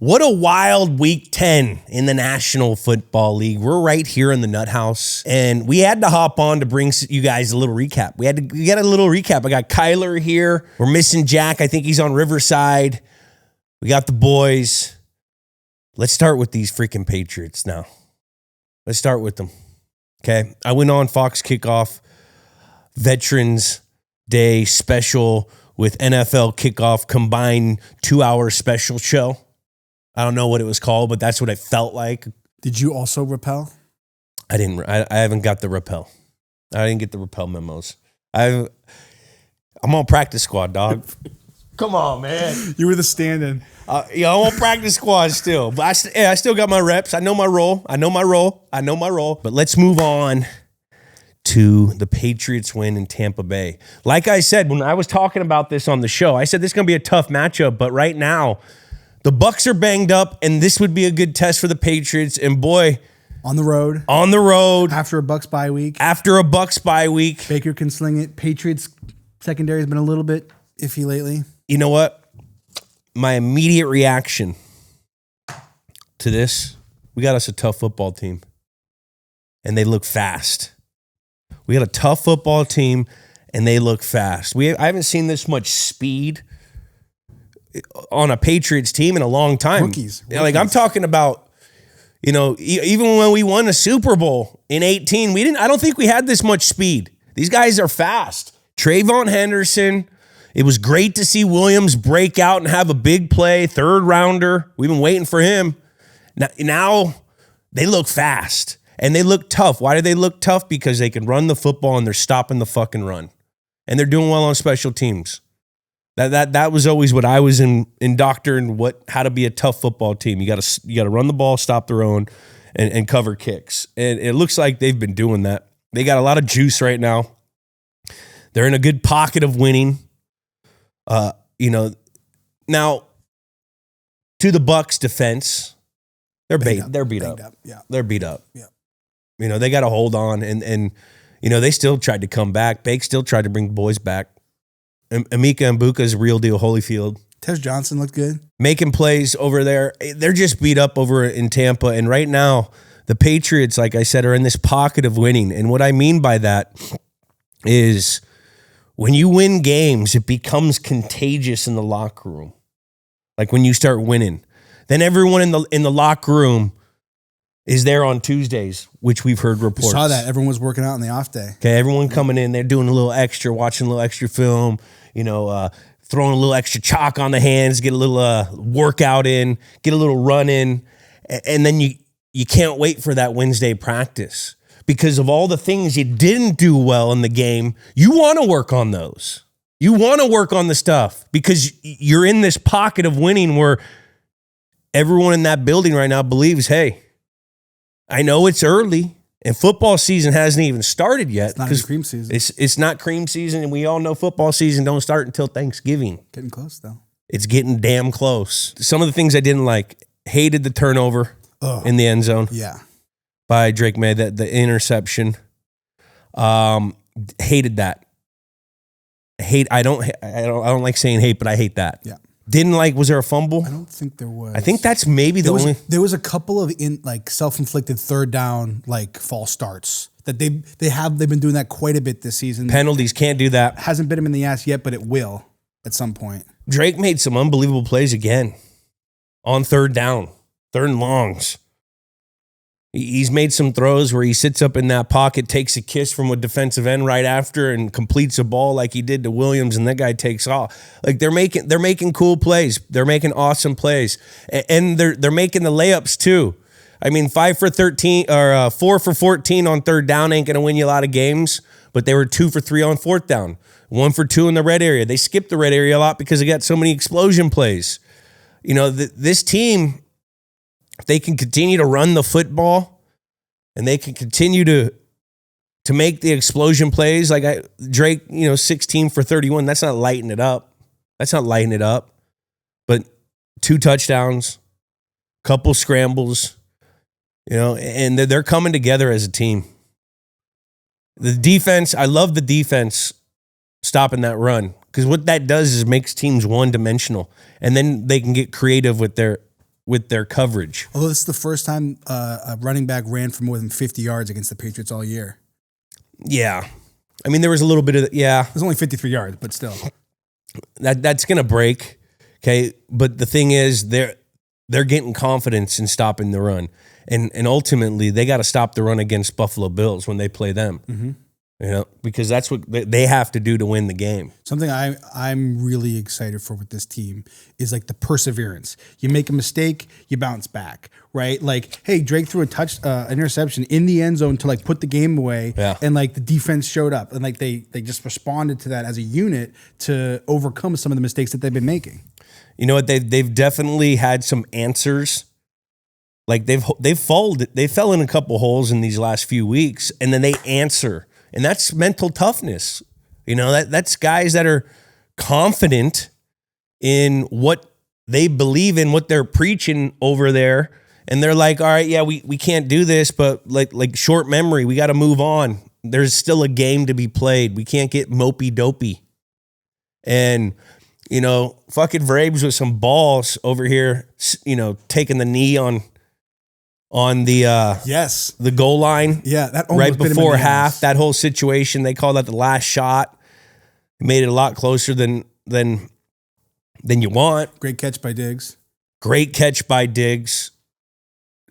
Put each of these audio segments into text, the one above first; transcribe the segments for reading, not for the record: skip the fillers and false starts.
What a wild week 10 in the National Football League. We're right here in the Nuthouse, and we had to hop on to bring you guys a little recap. We got a little recap. I got Kyler here. We're missing Jack. I think he's on Riverside. We got the boys. Let's start with these freaking Patriots now. Let's start with them. Okay. I went on Fox Kickoff Veterans Day special with NFL Kickoff combined 2-hour special show. I don't know what it was called, but that's what it felt like. Did you also rappel? I didn't. I haven't got the rappel. I didn't get the rappel memos. I'm on practice squad, dog. Come on, man. You were the stand-in. I'm on practice squad still, but I still got my reps. I know my role. But let's move on to the Patriots win in Tampa Bay. Like I said, when I was talking about this on the show, I said this is going to be a tough matchup, but right now, the Bucs are banged up, and this would be a good test for the Patriots. And boy, on the road. After a Bucs bye week. Baker can sling it. Patriots secondary has been a little bit iffy lately. You know what? My immediate reaction to this, we got us a tough football team, and they look fast. We got a tough football team, and they look fast. I haven't seen this much speed on a Patriots team in a long time. Rookies. Like I'm talking about, even when we won the Super Bowl in 2018, I don't think we had this much speed. These guys are fast. Trayvon Henderson. It was great to see Williams break out and have a big play, third rounder. We've been waiting for him. Now they look fast and they look tough. Why do they look tough? Because they can run the football and they're stopping the fucking run. And they're doing well on special teams. That was always what I was indoctrinated how to be a tough football team. You got to run the ball, stop the run, and cover kicks. And it looks like they've been doing that. They got a lot of juice right now. They're in a good pocket of winning. Now to the Bucs defense, they're beat up. Yeah. They're beat up. Yeah. They got to hold on and they still tried to come back. Bake still tried to bring the boys back. Emeka Mbuka's real deal Holyfield. Tez Johnson looked good. Making plays over there. They're just beat up over in Tampa. And right now, the Patriots, like I said, are in this pocket of winning. And what I mean by that is when you win games, it becomes contagious in the locker room. Like when you start winning. Then everyone in the locker room is there on Tuesdays, which we've heard reports. We saw that. Everyone was working out on the off day. Okay, everyone coming in, they're doing a little extra, watching a little extra film, throwing a little extra chalk on the hands, get a little workout in, get a little run in, and then you can't wait for that Wednesday practice. Because of all the things you didn't do well in the game, you want to work on those. You want to work on the stuff because you're in this pocket of winning where everyone in that building right now believes, hey, I know it's early and football season hasn't even started yet. It's not cream season. It's not cream season, and we all know football season don't start until Thanksgiving. Getting close, though. It's getting damn close. Some of the things I didn't like, hated the turnover in the end zone. Yeah. By Drake May, the interception. Hated that. I don't like saying hate, but I hate that. Yeah. Didn't like, was there a fumble? I don't think there was. I think that's maybe only. There was a couple of self-inflicted third down false starts that they've been doing that quite a bit this season. Penalties, can't do that. Hasn't bit him in the ass yet, but it will at some point. Drake made some unbelievable plays again on third down, third and longs. He's made some throws where he sits up in that pocket, takes a kiss from a defensive end right after, and completes a ball like he did to Williams, and that guy takes off. Like they're making cool plays. They're making awesome plays, and they're making the layups too. I mean, 5 for 13 or 4 for 14 on third down ain't gonna win you a lot of games, but they were 2 for 3 on fourth down, 1 for 2 in the red area. They skipped the red area a lot because they got so many explosion plays. This team. If they can continue to run the football and they can continue to make the explosion plays, Drake, 16 for 31, that's not lighting it up. But 2 touchdowns, couple scrambles, and they're coming together as a team. The defense, I love the defense stopping that run because what that does is makes teams one-dimensional, and then they can get creative with their with their coverage. Although this is the first time a running back ran for more than 50 yards against the Patriots all year. Yeah. I mean, there was a little bit of, It was only 53 yards, but still. That's going to break, okay? But the thing is, they're getting confidence in stopping the run. And ultimately, they got to stop the run against Buffalo Bills when they play them. Mm-hmm. You know, because that's what they have to do to win the game. Something I'm really excited for with this team is like the perseverance. You make a mistake, you bounce back, right? Like, hey, Drake threw an interception in the end zone to like put the game away, and like the defense showed up, and like they just responded to that as a unit to overcome some of the mistakes that they've been making. You know what? They've definitely had some answers. Like they fell in a couple holes in these last few weeks, and then they answer. And that's mental toughness. You know, that's guys that are confident in what they believe in, what they're preaching over there. And they're like, all right, yeah, we can't do this, but like short memory, we got to move on. There's still a game to be played. We can't get mopey dopey. And, you know, fucking Vrabes with some balls over here, you know, taking the knee on the goal line. Yeah, that right before half. That whole situation, they call that the last shot. It made it a lot closer than you want. Great catch by Diggs.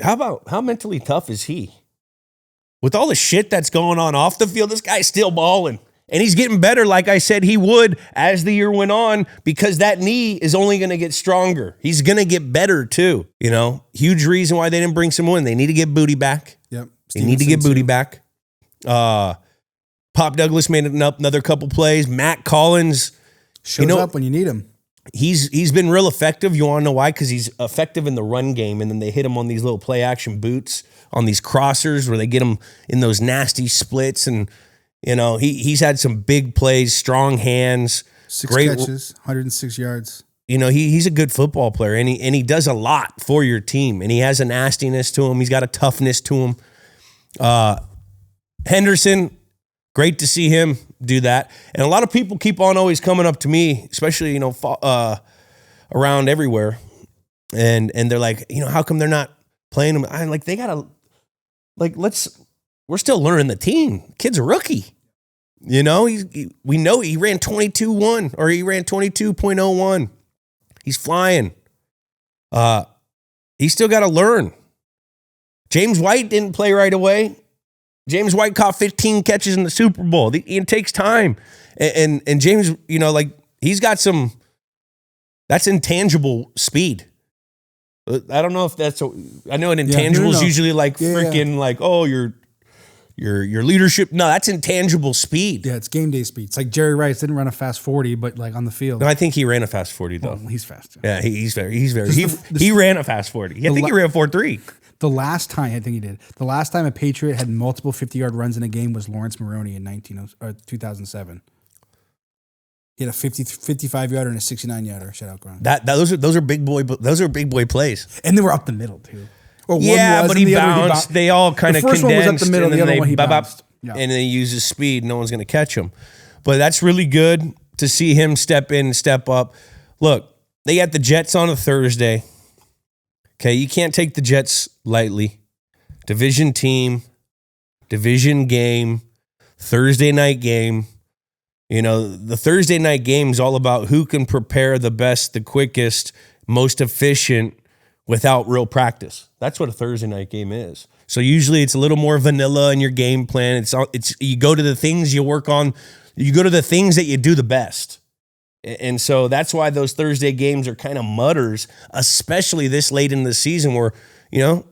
How mentally tough is he? With all the shit that's going on off the field, this guy's still balling. And he's getting better, like I said he would as the year went on, because that knee is only going to get stronger. He's going to get better too. You know, huge reason why they didn't bring someone in. They need to get Booty back. Yep. They need to get Booty back. Pop Douglas made another couple plays. Matt Collins shows up when you need him. He's been real effective. You want to know why? Because he's effective in the run game, and then they hit him on these little play action boots on these crossers where they get him in those nasty splits. And you know, he's had some big plays, strong hands, 6 catches, 106 yards. You know, he's a good football player, and he does a lot for your team, and he has a nastiness to him. He's got a toughness to him. Henderson, great to see him do that. And a lot of people keep on always coming up to me, especially, you know, around everywhere, and they're like, you know, how come they're not playing him? I'm like, they gotta, like, we're still learning the team. Kid's a rookie. You know, we know he ran 22.1 or he ran 22.01. He's flying. He's still got to learn. James White didn't play right away. James White caught 15 catches in the Super Bowl. It takes time. And James, you know, like he's got that's intangible speed. I don't know if I know an intangible is usually like freaking like, oh, your leadership. No, that's intangible speed. Yeah, it's game day speed. It's like Jerry Rice didn't run a fast 40, but like on the field. No, I think he ran a fast 40 though. Well, he's fast. Yeah, he's very. He ran a fast 40. I think he ran 4.3. The last time, I think he did. The last time a Patriot had multiple 50-yard runs in a game was Lawrence Maroney in 2007. He had a 55-yarder and a 69-yarder shutout ground. Those are big boy plays. And they were up the middle too. Or but he bounced. They all kind of condensed. The first one was up the middle. The other one he bounced. Yeah. And then he uses speed. No one's going to catch him. But that's really good to see him step in, step up. Look, they got the Jets on a Thursday. Okay, you can't take the Jets lightly. Division team, division game, Thursday night game. You know, the Thursday night game is all about who can prepare the best, the quickest, most efficient without real practice. That's what a Thursday night game is. So usually it's a little more vanilla in your game plan. It's you go to the things you work on. You go to the things that you do the best. And so that's why those Thursday games are kind of mutters, especially this late in the season where, you know,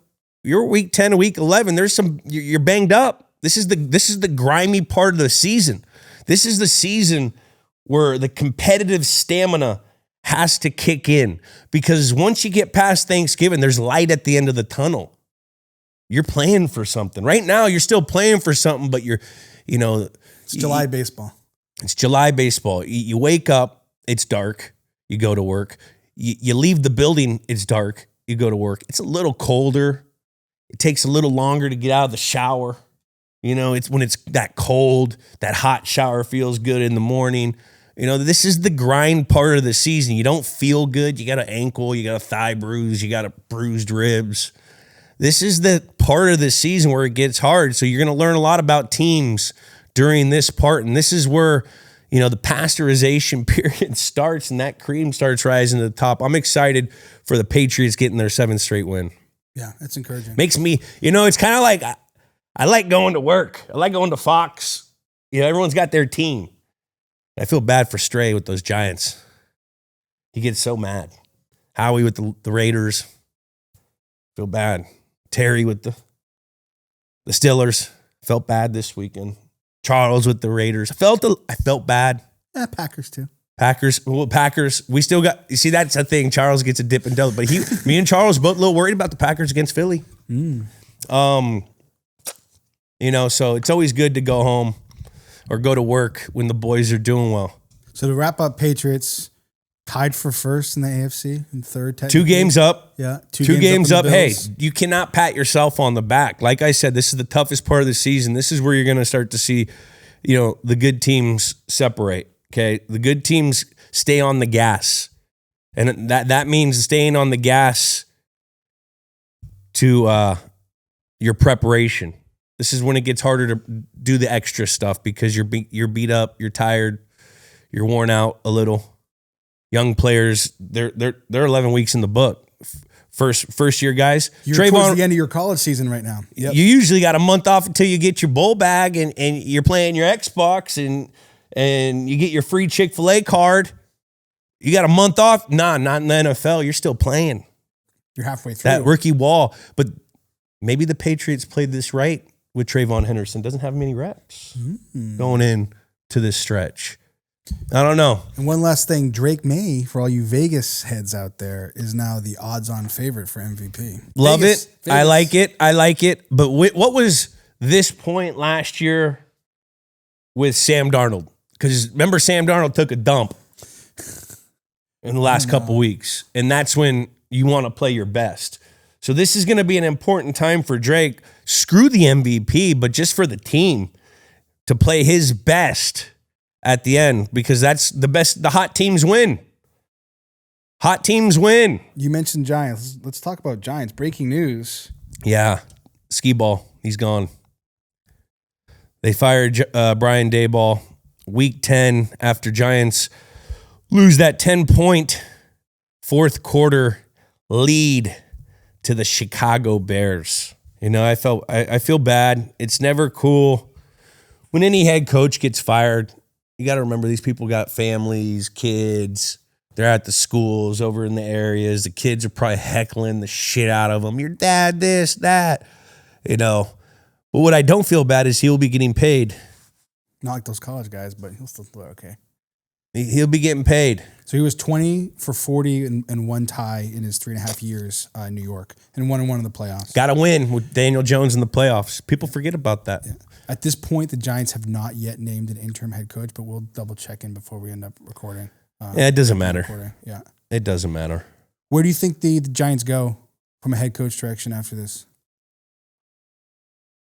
you're week 10 to week 11. You're banged up. This is the grimy part of the season. This is the season where the competitive stamina has to kick in, because once you get past Thanksgiving, there's light at the end of the tunnel. You're playing for something. Right now, you're still playing for something, but it's July baseball. It's July baseball. You wake up, it's dark. You go to work. You leave the building, it's dark. You go to work. It's a little colder. It takes a little longer to get out of the shower. You know, it's when it's that cold, that hot shower feels good in the morning. You know, this is the grind part of the season. You don't feel good. You got an ankle, you got a thigh bruise, you got a bruised ribs. This is the part of the season where it gets hard. So you're going to learn a lot about teams during this part. And this is where, you know, the pasteurization period starts and that cream starts rising to the top. I'm excited for the Patriots getting their 7th straight win. Yeah, that's encouraging. Makes me, you know, it's kind of like, I like going to work. I like going to Fox. You know, everyone's got their team. I feel bad for Stray with those Giants. He gets so mad. Howie with the Raiders. Feel bad. Terry with the Steelers. Felt bad this weekend. Charles with the Raiders. I felt bad. Yeah, Packers too. Packers. We still got, you see, that's a thing. Charles gets a dip and double. But me and Charles both a little worried about the Packers against Philly. You know, so it's always good to go home or go to work when the boys are doing well. So to wrap up, Patriots tied for first in the AFC and third. 2 games up. Yeah. Two games up. Hey, you cannot pat yourself on the back. Like I said, this is the toughest part of the season. This is where you're going to start to see, you know, the good teams separate. Okay. The good teams stay on the gas. And that means staying on the gas to your preparation. This is when it gets harder to do the extra stuff because you're beat up, you're tired, you're worn out a little. Young players, they're 11 weeks in the book. First year guys. You're towards the end of your college season right now. Yep. You usually got a month off until you get your bowl bag and you're playing your Xbox and you get your free Chick-fil-A card. You got a month off? Nah, not in the NFL. You're still playing. You're halfway through. That rookie wall. But maybe the Patriots played this right with Trayvon Henderson. Doesn't have many reps going in to this stretch. I don't know. And one last thing, Drake May, for all you Vegas heads out there, is now the odds-on favorite for MVP. Love it. I like it. But what was this point last year with Sam Darnold? Because remember, Sam Darnold took a dump in the last couple weeks. And that's when you want to play your best. So this is going to be an important time for Drake. Screw the MVP, but just for the team to play his best at the end, because that's the best. The hot teams win. Hot teams win. You mentioned Giants. Let's talk about Giants. Breaking news. Yeah. Skee Ball. He's gone. They fired Brian Daboll week 10 after Giants lose that 10-point fourth quarter lead to the Chicago Bears. You know, I feel bad. It's never cool when any head coach gets fired. You got to remember, these people got families, kids. They're at the schools over in the areas. The kids are probably heckling the shit out of them. Your dad, this, that, you know. But what I don't feel bad is he'll be getting paid. Not like those college guys, but he'll still do okay. He'll be getting paid. So he was 20 for 40 and one tie in his 3.5 years in New York and 1-1 in the playoffs. Got to win with Daniel Jones in the playoffs. People forget about that. Yeah. At this point, the Giants have not yet named an interim head coach, but we'll double check in before we end up recording. Yeah, it doesn't matter. Yeah, it doesn't matter. Where do you think the Giants go from a head coach direction after this?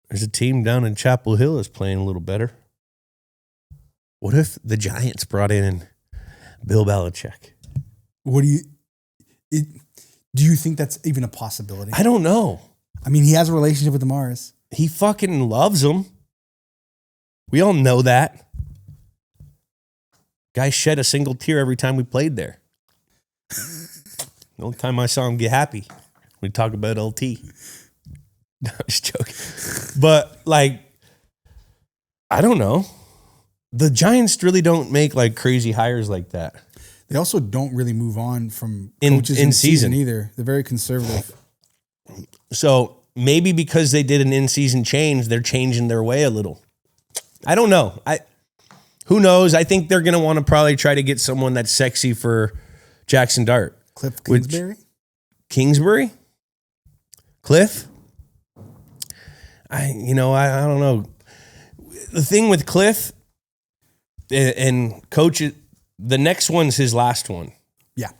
There's a team down in Chapel Hill that's playing a little better. What if the Giants brought in Bill Belichick? Do you think that's even a possibility? I don't know. I mean, he has a relationship with the Mars. He fucking loves them. We all know that. Guy shed a single tear every time we played there. The only time I saw him get happy, we talk about LT. No, I'm just joking. But, like, I don't know. The Giants really don't make, like, crazy hires like that. They also don't really move on from coaches in season either. They're very conservative. So maybe because they did an in-season change, they're changing their way a little. I don't know. Who knows? I think they're going to want to probably try to get someone that's sexy for Jaxson Dart. Cliff Kingsbury? Kingsbury? Cliff? I don't know. The thing with Cliff and coach, the next one's his last one. Yeah.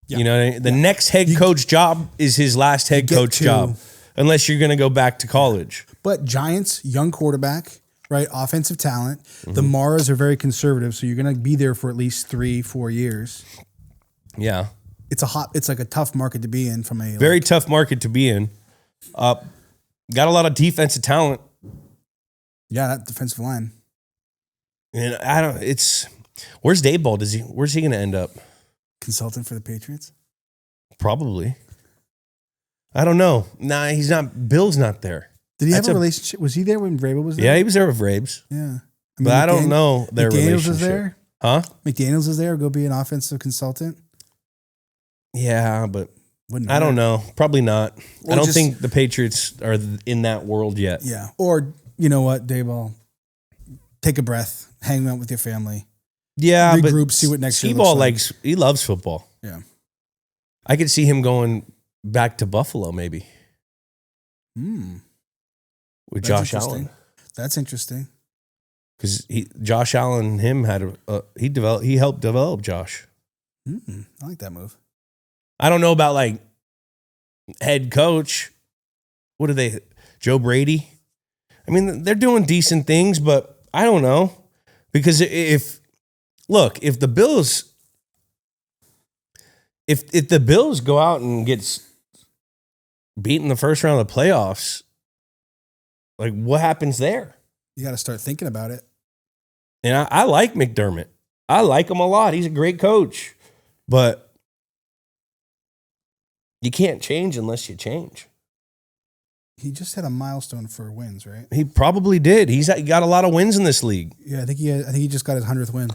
You know, the next head coach job is his last head coach job, unless you're going to go back to college. But Giants, young quarterback, right? Offensive talent. The Maras are very conservative, so you're going to be there for at least 3-4 years. Yeah. It's like a tough market to be in from a very tough market to be in. Got a lot of defensive talent. Yeah, that defensive line. And where's Daboll? Where's he going to end up? Consultant for the Patriots? Probably. I don't know. Nah, he's not. Bill's not there. Did he have a relationship? Was he there when Vrabel was there? Yeah, he was there with Vrabes. Yeah. I mean, but I don't know their McDaniels relationship. is there? Huh? McDaniels is there? Go be an offensive consultant? Yeah, but I don't know. Probably not. I don't think the Patriots are in that world yet. Yeah. Or, you know what, Daboll, take a breath, hang out with your family. Yeah, regroup, see what next year looks like. He loves football. Yeah. I could see him going back to Buffalo maybe. With Josh Allen. That's interesting. Because Josh Allen and him he helped develop Josh. I like that move. I don't know about like head coach. What are they? Joe Brady? I mean, they're doing decent things, but I don't know. Because if the Bills if the Bills go out and gets beaten in the first round of the playoffs, like what happens there? You got to start thinking about it. And I like McDermott. I like him a lot. He's a great coach. But you can't change unless you change. He just had a milestone for wins, right? He probably did. He got a lot of wins in this league. Yeah, I think he just got his 100th win.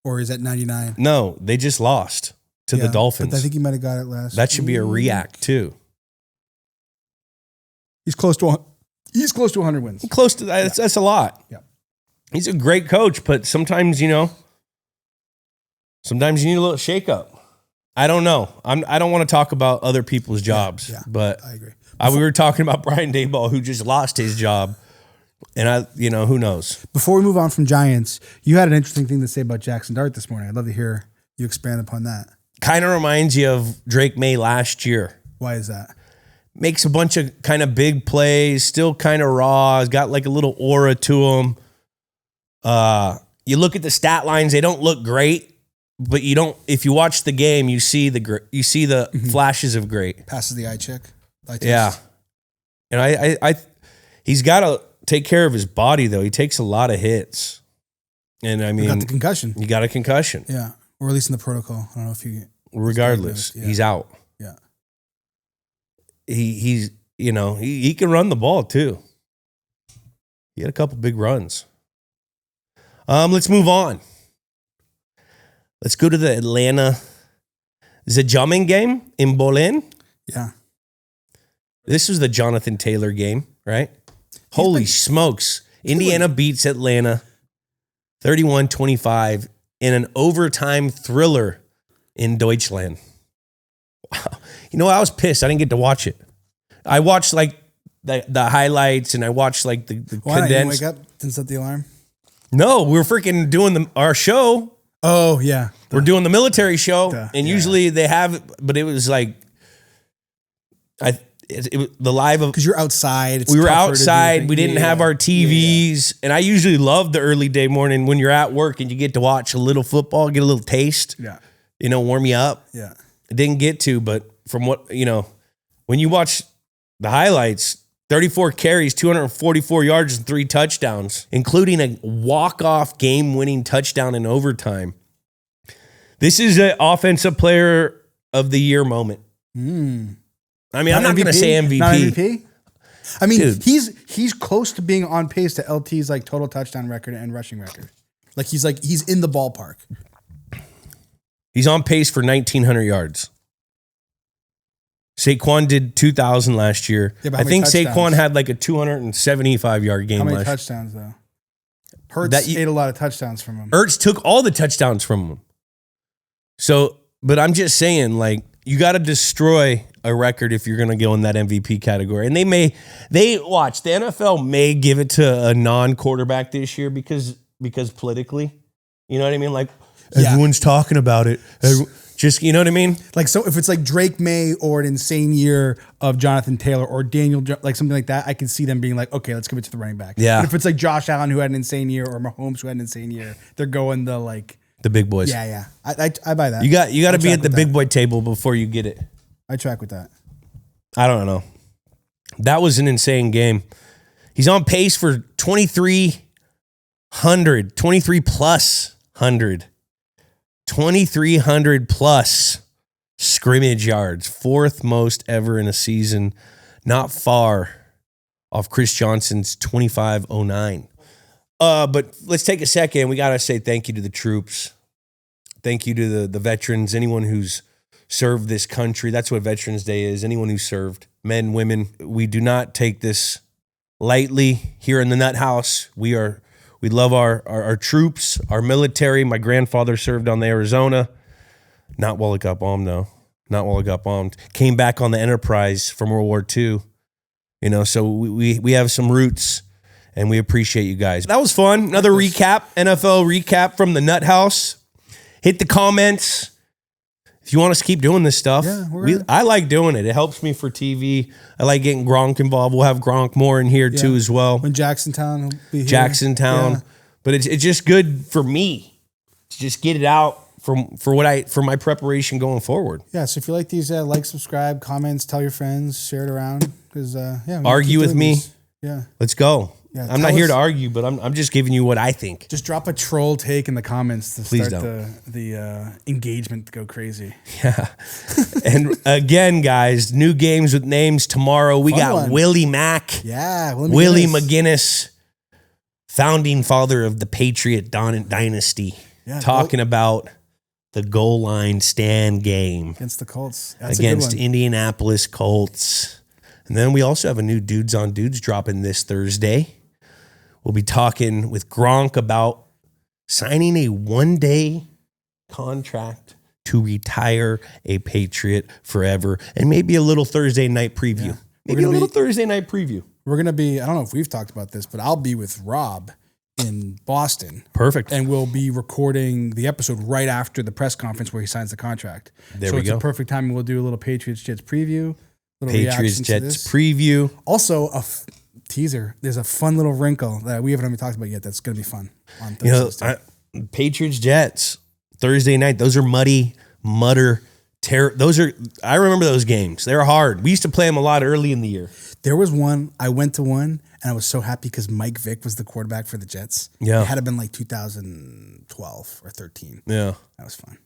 Or is that 99? No, they just lost to the Dolphins. But I think he might have got it last. That should be a react too. He's close to 100 wins. Close to that. That's a lot. Yeah. He's a great coach, but sometimes, you need a little shakeup. I don't know. I don't want to talk about other people's jobs, but I agree. We were talking about Brian Daboll, who just lost his job, and who knows? Before we move on from Giants, you had an interesting thing to say about Jaxson Dart this morning. I'd love to hear you expand upon that. Kind of reminds you of Drake May last year. Why is that? Makes a bunch of kind of big plays, still kind of raw. Has got like a little aura to him. You look at the stat lines; they don't look great. But you don't. If you watch the game, you see the flashes of great. Passes the eye check. Yeah, and I he's got to take care of his body though. He takes a lot of hits, and I mean, got the concussion. You got a concussion. Yeah, or at least in the protocol. I don't know if you. Regardless, he's out. Yeah, he's he can run the ball too. He had a couple big runs. Let's move on. Let's go to the Atlanta Zajamin game in Bolin. Yeah. This was the Jonathan Taylor game, right? Holy smokes. Indiana beats Atlanta 31-25 in an overtime thriller in Deutschland. Wow. I was pissed. I didn't get to watch it. I watched like the highlights and I watched like the condensed. Why didn't you wake up? Didn't set the alarm? No, we were freaking doing our show. Oh, yeah. We're doing the military show, and usually they have, but it was like, it was the live of, because you're outside. We were outside. We didn't have our TVs, and I usually love the early day morning when you're at work and you get to watch a little football, get a little taste. Yeah. Warm you up. Yeah. I didn't get to, but from what when you watch the highlights, 34 carries, 244 yards, and 3 touchdowns, including a walk-off game-winning touchdown in overtime. This is an offensive player of the year moment. I mean, I'm not going to say MVP. Not MVP? I mean, dude, he's close to being on pace to LT's like total touchdown record and rushing record. He's in the ballpark. He's on pace for 1,900 yards. Saquon did 2,000 last year. Yeah, I think Saquon had like a 275-yard game last year. How many touchdowns, though? Hurts ate a lot of touchdowns from him. Ertz took all the touchdowns from him. So, but I'm just saying, like, you got to destroy a record if you're going to go in that MVP category. And the NFL may give it to a non-quarterback this year because politically, you know what I mean? Like, everyone's talking about it. Just, you know what I mean? Like, so if it's like Drake May or an insane year of Jonathan Taylor or Daniel, like something like that, I can see them being like, okay, let's give it to the running back. Yeah. But if it's like Josh Allen who had an insane year or Mahomes who had an insane year, they're going the like the big boys. Yeah. I buy that. You got to be at the big boy table before you get it. I track with that. I don't know. That was an insane game. He's on pace for 23 plus 100. 2,300 plus scrimmage yards. 4th most ever in a season. Not far off Chris Johnson's 2509. But let's take a second. We got to say thank you to the troops. Thank you to the veterans, anyone who's served this country. That's what Veterans Day is. Anyone who served, men, women. We do not take this lightly here in the Nuthouse. We love our troops, our military. My grandfather served on the Arizona. Not while it got bombed, though. Not while it got bombed. Came back on the Enterprise from World War II. You know, so we have some roots, and we appreciate you guys. That was fun. Another recap, NFL recap from the Nuthouse. Hit the comments. If you want us to keep doing this stuff, I like doing it. It helps me for TV. I like getting Gronk involved. We'll have Gronk more in here too as well. When Jaxson Town will be here. Jaxson Town. Yeah. But it's just good for me to just get it out for my preparation going forward. Yeah, so if you like these, like, subscribe, comments, tell your friends, share it around. Because argue with me. These. Yeah. Let's go. Yeah, I'm not here to argue, but I'm just giving you what I think. Just drop a troll take in the comments to start the engagement to go crazy. Yeah. And again, guys, new games with names tomorrow. We got Willie Mack. Yeah. Willie McGinnis, founding father of the Patriot dynasty, talking about the goal line stand game. Against the Colts. That's against Indianapolis Colts. And then we also have a new Dudes on Dudes dropping this Thursday. We'll be talking with Gronk about signing a one-day contract to retire a Patriot forever, and maybe a little Thursday night preview. Yeah. Maybe a little Thursday night preview. We're going to be, I don't know if we've talked about this, but I'll be with Rob in Boston. Perfect. And we'll be recording the episode right after the press conference where he signs the contract. There we go. So it's a perfect time. We'll do a little Patriots Jets preview. Patriots Jets preview. Also, teaser. There's a fun little wrinkle that we haven't even talked about yet. That's going to be fun on Thursday. Patriots Jets Thursday night. Those are mutter. I remember those games. They were hard. We used to play them a lot early in the year. There was one. I went to one and I was so happy because Mike Vick was the quarterback for the Jets. Yeah, it had to been like 2012 or 13. Yeah, that was fun.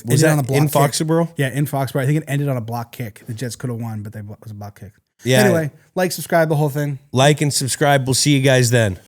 Was that in Foxborough? Yeah, in Foxborough. I think it ended on a block kick. The Jets could have won, but it was a block kick. Yeah. Anyway, like, subscribe, the whole thing. Like and subscribe. We'll see you guys then.